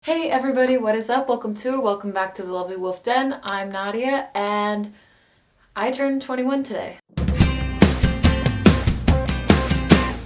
Hey everybody, what is up? Welcome back to the Lovely Wolf Den. I'm Nadia and I turned 21 today.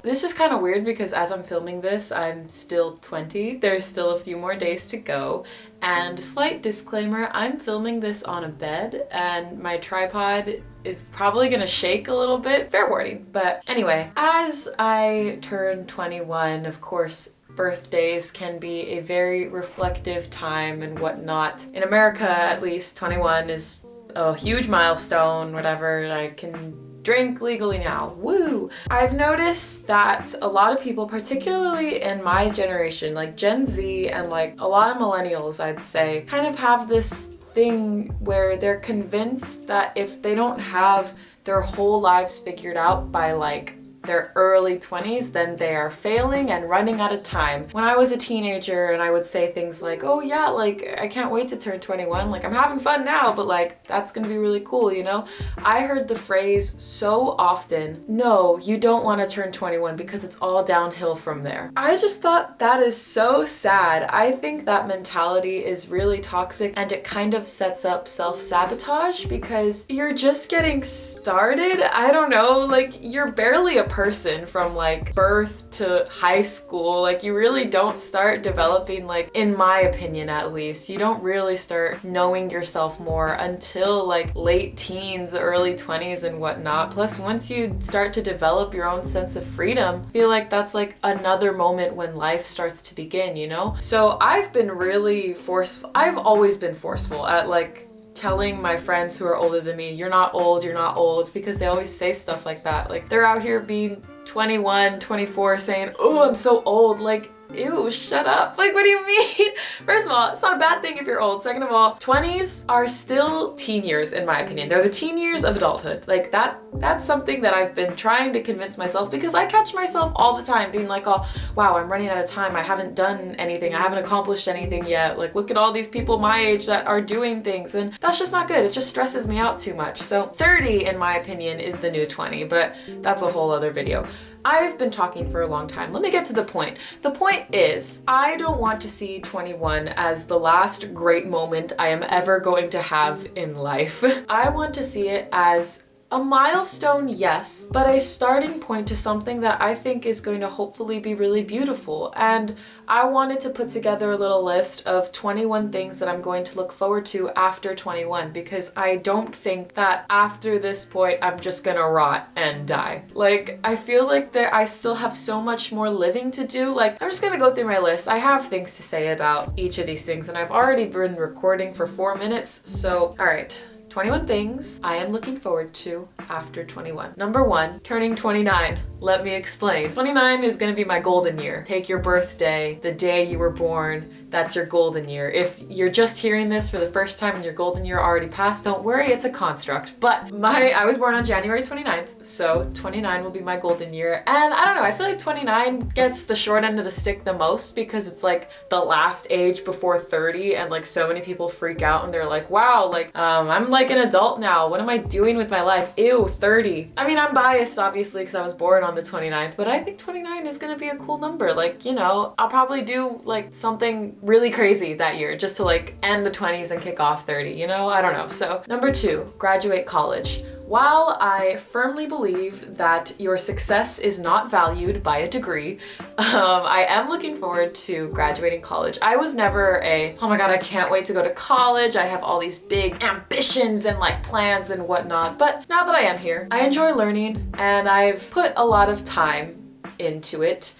This is kind of weird because as I'm filming this, I'm still 20. There's still a few more days to go. And slight disclaimer, I'm filming this on a bed and my tripod is probably gonna shake a little bit. Fair warning. But anyway, as I turn 21, of course, birthdays can be a very reflective time and whatnot. In America, at least, 21 is a huge milestone, whatever. I can drink legally now. Woo! I've noticed that a lot of people, particularly in my generation, like Gen Z and like a lot of millennials, I'd say, kind of have this thing where they're convinced that if they don't have their whole lives figured out by like their early 20s, then they are failing and running out of time. When I was a teenager and I would say things like, oh yeah, like I can't wait to turn 21, like I'm having fun now, but like that's gonna be really cool, you know? I heard the phrase so often, no, you don't want to turn 21 because it's all downhill from there. I just thought that is so sad. I think that mentality is really toxic and it kind of sets up self-sabotage because you're just getting started. I don't know, like you're barely a person from like birth to high school. Like you really don't start developing, like in my opinion at least, you don't really start knowing yourself more until like late teens, early 20s and whatnot. Plus once you start to develop your own sense of freedom, I feel like that's like another moment when life starts to begin, you know? So I've been really forceful. I've always been forceful at like telling my friends who are older than me, you're not old, you're not old. It's because they always say stuff like that. Like they're out here being 21, 24 saying, oh, I'm so old. Like, ew, shut up. Like, what do you mean? First of all, it's not a bad thing if you're old. Second of all, 20s are still teen years in my opinion. They're the teen years of adulthood. Like that's something that I've been trying to convince myself because I catch myself all the time being like, oh, wow, I'm running out of time. I haven't done anything. I haven't accomplished anything yet. Like, look at all these people my age that are doing things. And that's just not good. It just stresses me out too much. So 30, in my opinion, is the new 20, but that's a whole other video. I've been talking for a long time. Let me get to the point. The point is, I don't want to see 21 as the last great moment I am ever going to have in life. I want to see it as a milestone, yes, but a starting point to something that I think is going to hopefully be really beautiful. And I wanted to put together a little list of 21 things that I'm going to look forward to after 21 because I don't think that after this point I'm just gonna rot and die. Like, I feel like I still have so much more living to do. Like, I'm just gonna go through my list. I have things to say about each of these things and I've already been recording for 4 minutes, so all right. 21 things I am looking forward to after 21. Number 1, turning 29. Let me explain. 29 is gonna be my golden year. Take your birthday, the day you were born, that's your golden year. If you're just hearing this for the first time and your golden year already passed, don't worry, it's a construct. But I was born on January 29th, so 29 will be my golden year. And I don't know, I feel like 29 gets the short end of the stick the most because it's like the last age before 30 and like so many people freak out and they're like, wow, like I'm like an adult now. What am I doing with my life? Ew, 30. I mean, I'm biased obviously because I was born on the 29th, but I think 29 is gonna be a cool number. Like, you know, I'll probably do like something really crazy that year just to like end the 20s and kick off 30, you know? I don't know. So number 2, graduate college. While I firmly believe that your success is not valued by a degree, I am looking forward to graduating college. I was never oh my god, I can't wait to go to college. I have all these big ambitions and like plans and whatnot. But now that I am here, I enjoy learning and I've put a lot of time into it.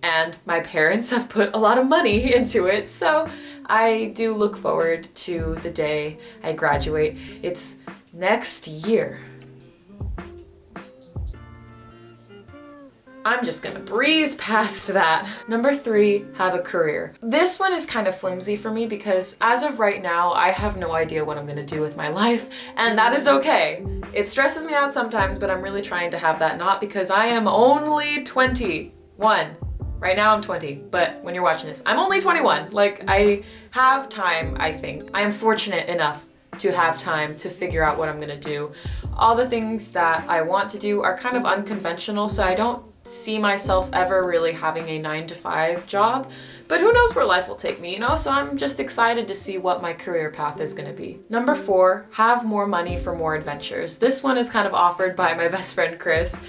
And my parents have put a lot of money into it, so I do look forward to the day I graduate. It's next year. I'm just gonna breeze past that. Number 3, have a career. This one is kind of flimsy for me because as of right now, I have no idea what I'm gonna do with my life, and that is okay. It stresses me out sometimes, but I'm really trying to have that not because I am only 21. Right now I'm 20, but when you're watching this, I'm only 21. Like, I have time, I think. I am fortunate enough to have time to figure out what I'm gonna do. All the things that I want to do are kind of unconventional, so I don't see myself ever really having a 9-to-5 job, but who knows where life will take me, you know? So I'm just excited to see what my career path is gonna be. Number 4, have more money for more adventures. This one is kind of offered by my best friend Chris.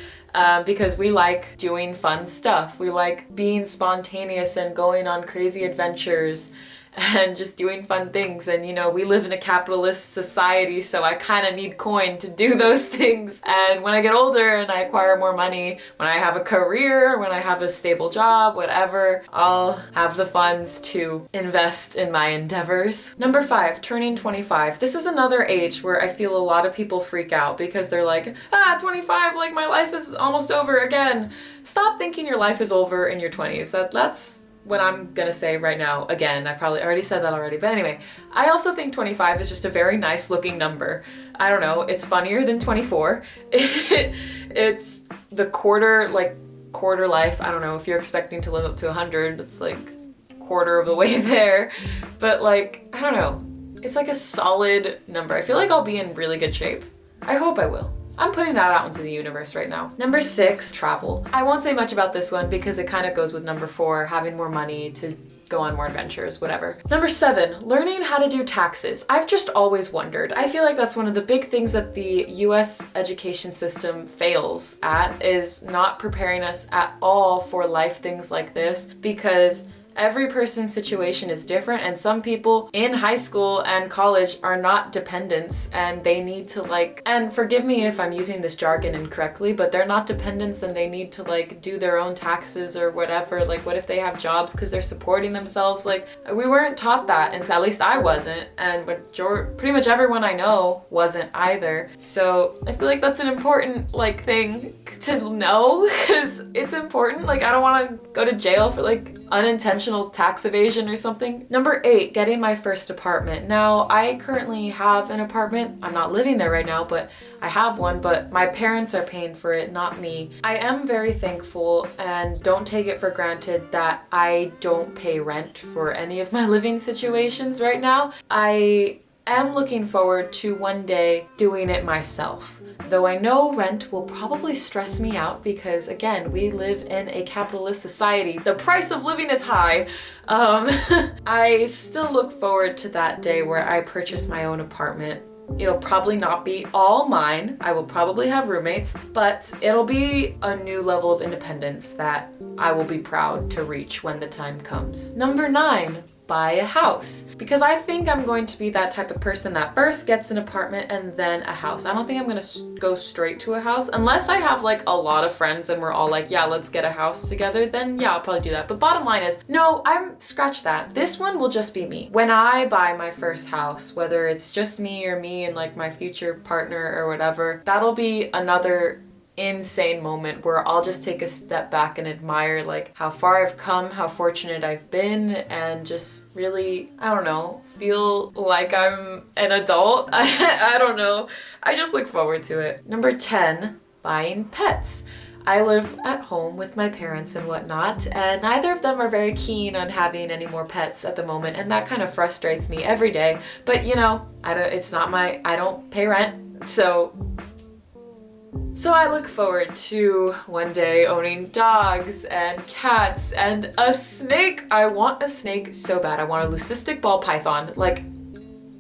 Because we like doing fun stuff. We like being spontaneous and going on crazy adventures and just doing fun things. And you know, we live in a capitalist society, so I kind of need coin to do those things. And when I get older and I acquire more money, when I have a career, when I have a stable job, whatever, I'll have the funds to invest in my endeavors. Number 5, turning 25. This is another age where I feel a lot of people freak out because they're like, 25, like my life is almost over again. Stop thinking your life is over in your 20s. That's what I'm gonna say right now. Again, I probably already said that already, but anyway, I also think 25 is just a very nice looking number. I don't know, it's funnier than 24. It's the quarter life. I don't know, if you're expecting to live up to 100, it's like quarter of the way there. But like, I don't know, it's like a solid number. I feel like I'll be in really good shape. I hope I will. I'm putting that out into the universe right now. Number 6, travel. I won't say much about this one because it kind of goes with number 4, having more money to go on more adventures, whatever. Number 7, learning how to do taxes. I've just always wondered. I feel like that's one of the big things that the US education system fails at, is not preparing us at all for life things like this, because every person's situation is different, and some people in high school and college are not dependents, and they need to and forgive me if I'm using this jargon incorrectly, but they're not dependents and they need to do their own taxes or whatever. Like, what if they have jobs because they're supporting themselves? Like, we weren't taught that, and so at least I wasn't, and pretty much everyone I know wasn't either. So I feel like that's an important thing to know, because it's important. I don't want to go to jail for unintentional tax evasion or something. Number 8, getting my first apartment. Now, I currently have an apartment. I'm not living there right now, but I have one, but my parents are paying for it, not me. I am very thankful and don't take it for granted that I don't pay rent for any of my living situations right now. I am looking forward to one day doing it myself. Though I know rent will probably stress me out because, again, we live in a capitalist society. The price of living is high. I still look forward to that day where I purchase my own apartment. It'll probably not be all mine. I will probably have roommates, but it'll be a new level of independence that I will be proud to reach when the time comes. Number 9, buy a house. Because I think I'm going to be that type of person that first gets an apartment and then a house. I don't think I'm gonna go straight to a house unless I have a lot of friends and we're all yeah, let's get a house together. Then yeah, I'll probably do that. But bottom line is, no, scratch that. This one will just be me. When I buy my first house, whether it's just me or me and my future partner or whatever, that'll be another insane moment where I'll just take a step back and admire how far I've come, how fortunate I've been, and just really, I don't know, feel like I'm an adult. I don't know. I just look forward to it. Number 10, buying pets. I live at home with my parents and whatnot, and neither of them are very keen on having any more pets at the moment, and that kind of frustrates me every day. But I don't pay rent, so I look forward to one day owning dogs and cats and a snake. I want a snake so bad. I want a leucistic ball python.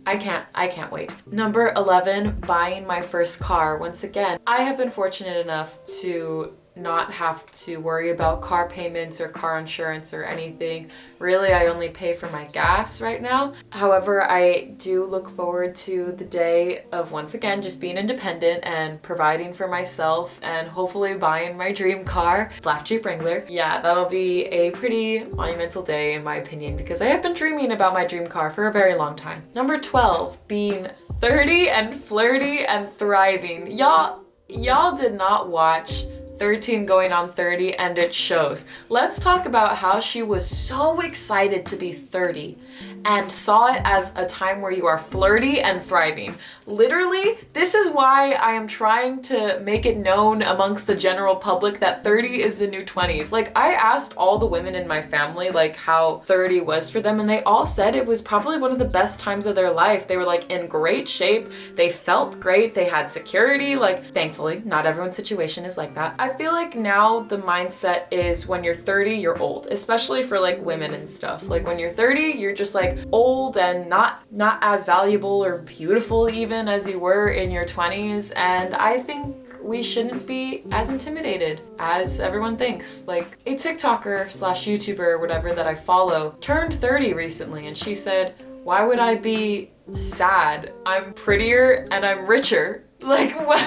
I can't wait. Number 11, buying my first car. Once again, I have been fortunate enough to not have to worry about car payments or car insurance or anything. Really, I only pay for my gas right now. However, I do look forward to the day of, once again, just being independent and providing for myself and hopefully buying my dream car, Black Jeep Wrangler. Yeah, that'll be a pretty monumental day in my opinion, because I have been dreaming about my dream car for a very long time. Number 12, being 30 and flirty and thriving. Y'all did not watch 13 going on 30, and it shows. Let's talk about how she was so excited to be 30 and saw it as a time where you are flirty and thriving. Literally, this is why I am trying to make it known amongst the general public that 30 is the new 20s. Like, I asked all the women in my family like how 30 was for them, and they all said it was probably one of the best times of their life. They were like in great shape, they felt great, they had security. Like, thankfully, not everyone's situation is like that. I feel like now the mindset is when you're 30, you're old, especially for like women and stuff. Like when you're 30, you're just like old and not as valuable or beautiful even as you were in your 20s. And I think we shouldn't be as intimidated as everyone thinks. Like, a TikToker slash YouTuber or whatever that I follow turned 30 recently, and she said, why would I be sad? I'm prettier and I'm richer. Like, what?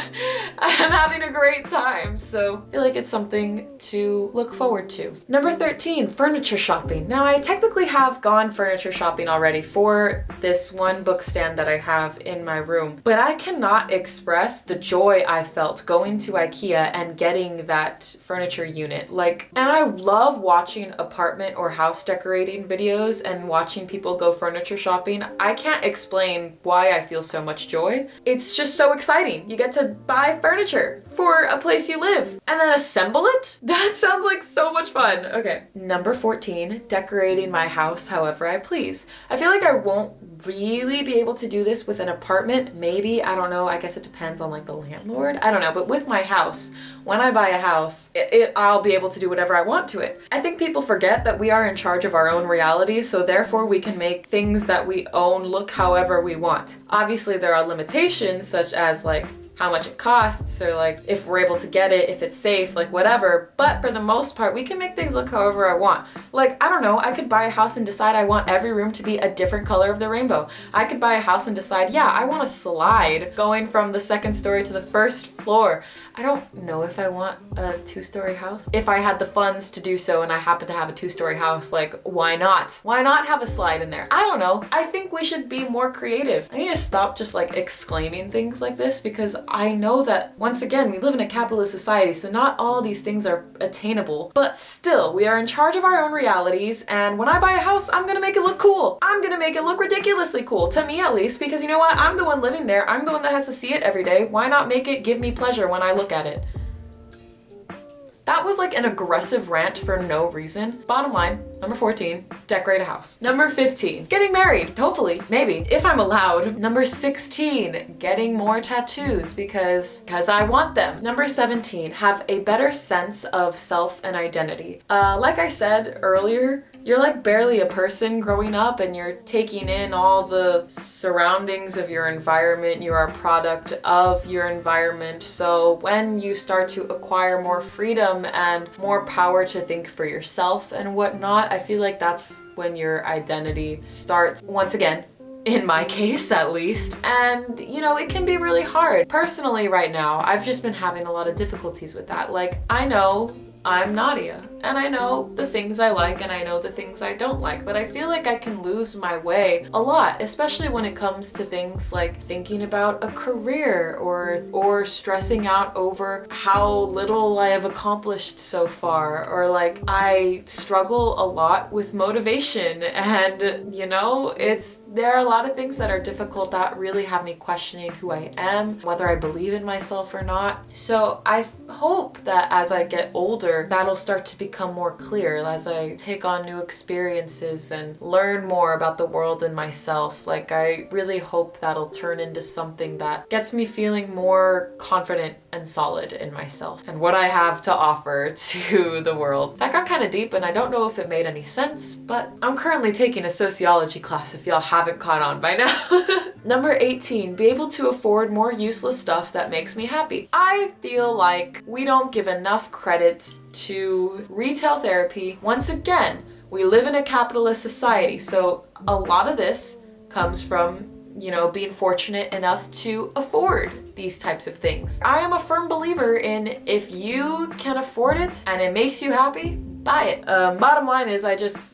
I'm having a great time. So I feel like it's something to look forward to. Number 13, furniture shopping. Now, I technically have gone furniture shopping already for this one book stand that I have in my room, but I cannot express the joy I felt going to IKEA and getting that furniture unit. Like, and I love watching apartment or house decorating videos and watching people go furniture shopping. I can't explain why I feel so much joy. It's just so exciting. You get to buy furniture for a place you live and then assemble it? That sounds like so much fun. Okay. Number 14, decorating my house however I please. I feel like I won't really be able to do this with an apartment. Maybe, I don't know. I guess it depends on like the landlord. I don't know. But with my house, when I buy a house, I'll be able to do whatever I want to it. I think people forget that we are in charge of our own reality, so therefore we can make things that we own look however we want. Obviously, there are limitations such as like how much it costs, or like if we're able to get it, if it's safe, like whatever. But for the most part, we can make things look however I want. Like, I don't know, I could buy a house and decide I want every room to be a different color of the rainbow. I could buy a house and decide, yeah, I want a slide going from the second story to the first floor. I don't know if I want a 2-story house. If I had the funds to do so and I happen to have a 2-story house, like, why not? Why not have a slide in there? I don't know. I think we should be more creative. I need to stop just like exclaiming things like this, because I know that, once again, we live in a capitalist society, so not all these things are attainable, but still, we are in charge of our own realities, and when I buy a house, I'm gonna make it look cool. I'm gonna make it look ridiculously cool, to me at least, because you know what? I'm the one living there. I'm the one that has to see it every day. Why not make it give me pleasure when I look at it? That was like an aggressive rant for no reason. Bottom line, number 14, decorate a house. Number 15, getting married. Hopefully, maybe, if I'm allowed. Number 16, getting more tattoos because I want them. Number 17, have a better sense of self and identity. Like I said earlier, you're like barely a person growing up, and you're taking in all the surroundings of your environment. You are a product of your environment. So when you start to acquire more freedom and more power to think for yourself and whatnot, I feel like that's when your identity starts, once again, in my case at least. And you know, it can be really hard. Personally right now, I've just been having a lot of difficulties with that. Like, I know I'm Nadia, and I know the things I like and I know the things I don't like, but I feel like I can lose my way a lot, especially when it comes to things like thinking about a career or stressing out over how little I have accomplished so far, or like I struggle a lot with motivation, and you know, there are a lot of things that are difficult that really have me questioning who I am, whether I believe in myself or not. So I hope that as I get older, that'll start to become more clear as I take on new experiences and learn more about the world and myself. Like, I really hope that'll turn into something that gets me feeling more confident and solid in myself and what I have to offer to the world. That got kind of deep, and I don't know if it made any sense, but I'm currently taking a sociology class if y'all haven't caught on by now. Number 18, be able to afford more useless stuff that makes me happy. I feel like we don't give enough credit to retail therapy. Once again, we live in a capitalist society, so a lot of this comes from, you know, being fortunate enough to afford these types of things. I am a firm believer in, if you can afford it and it makes you happy, buy it. Bottom line is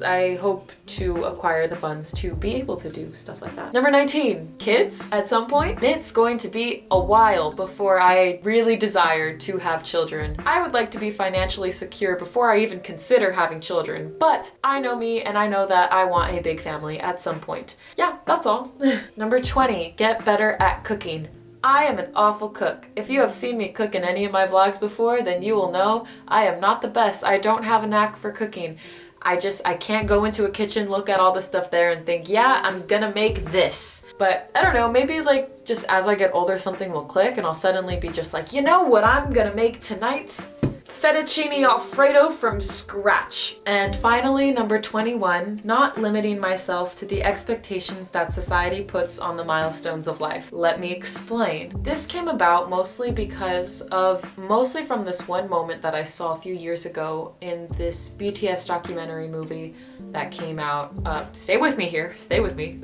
I hope to acquire the funds to be able to do stuff like that. Number 19, kids at some point. It's going to be a while before I really desire to have children. I would like to be financially secure before I even consider having children, but I know me and I know that I want a big family at some point. Yeah, that's all. Number 20, get better at cooking. I am an awful cook. If you have seen me cook in any of my vlogs before, then you will know I am not the best. I don't have a knack for cooking. I can't go into a kitchen, look at all the stuff there and think, yeah, I'm gonna make this. But I don't know, maybe like just as I get older, something will click and I'll suddenly be just like, you know what I'm gonna make tonight? Fettuccine Alfredo from scratch. And finally, number 21, not limiting myself to the expectations that society puts on the milestones of life. Let me explain. This came about mostly from this one moment that I saw a few years ago in this BTS documentary movie that came out. Stay with me here, stay with me.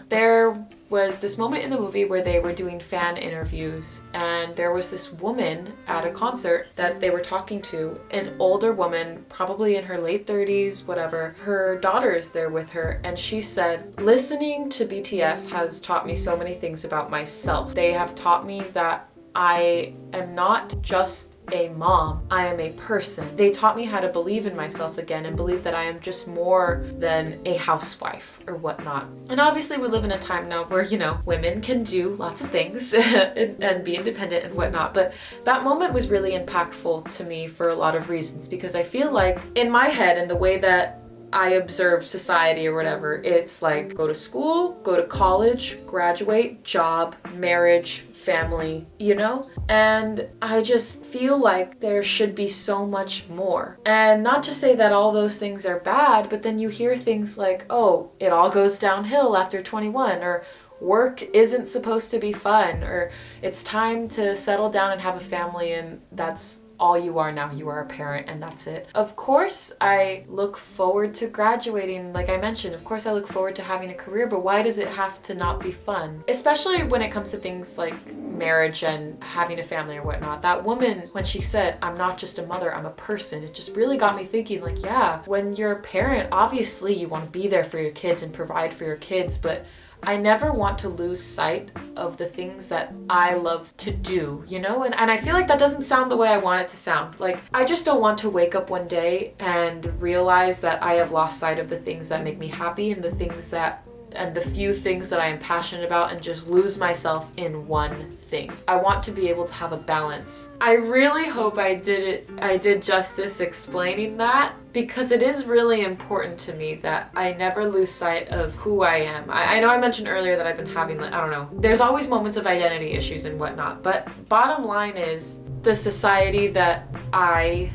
There was this moment in the movie where they were doing fan interviews and there was this woman at a concert that they were talking to, an older woman, probably in her late 30s, whatever. Her daughter is there with her and she said, listening to BTS has taught me so many things about myself. They have taught me that I am not just a mom, I am a person. They taught me how to believe in myself again and believe that I am just more than a housewife or whatnot. And obviously we live in a time now where, you know, women can do lots of things and be independent and whatnot. But that moment was really impactful to me for a lot of reasons, because I feel like in my head and the way that I observe society or whatever, it's like go to school, go to college, graduate, job, marriage, family, you know? And I just feel like there should be so much more. And not to say that all those things are bad, but then you hear things like, oh, it all goes downhill after 21, or work isn't supposed to be fun, or it's time to settle down and have a family and that's all you are now. You are a parent and that's it. Of course, I look forward to graduating. Like I mentioned, of course I look forward to having a career, but why does it have to not be fun? Especially when it comes to things like marriage and having a family or whatnot. That woman, when she said, I'm not just a mother, I'm a person, it just really got me thinking like, yeah, when you're a parent, obviously you want to be there for your kids and provide for your kids, but I never want to lose sight of the things that I love to do, you know? And I feel like that doesn't sound the way I want it to sound. Like, I just don't want to wake up one day and realize that I have lost sight of the things that make me happy and the few things that I am passionate about and just lose myself in one thing. I want to be able to have a balance. I really hope I did justice explaining that, because it is really important to me that I never lose sight of who I am. I know I mentioned earlier that I've been having, I don't know, there's always moments of identity issues and whatnot, but bottom line is the society that I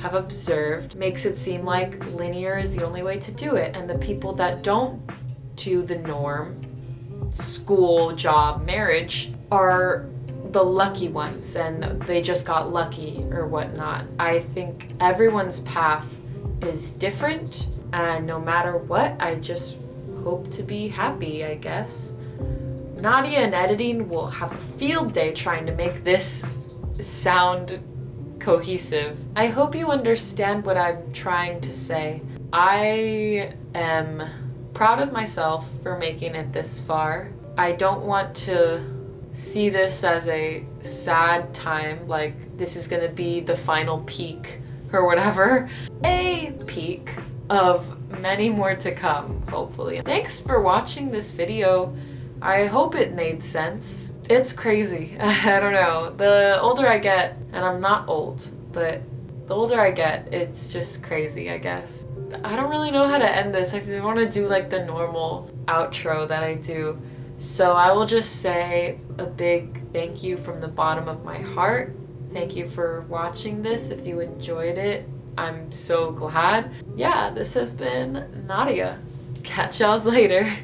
have observed makes it seem like linear is the only way to do it, and the people that don't do the norm, school, job, marriage, are the lucky ones and they just got lucky or whatnot. I think everyone's path is different, and no matter what, I just hope to be happy, I guess. Nadia in editing will have a field day trying to make this sound cohesive. I hope you understand what I'm trying to say. I am proud of myself for making it this far. I don't want to see this as a sad time, like this is gonna be the final peak or whatever. A peak of many more to come, hopefully. Thanks for watching this video. I hope it made sense. It's crazy. I don't know. The older I get, and I'm not old, but the older I get, it's just crazy, I guess. I don't really know how to end this. I want to do like the normal outro that I do. So I will just say a big thank you from the bottom of my heart. Thank you for watching this. If you enjoyed it, I'm so glad. Yeah, this has been Nadia. Catch y'all later.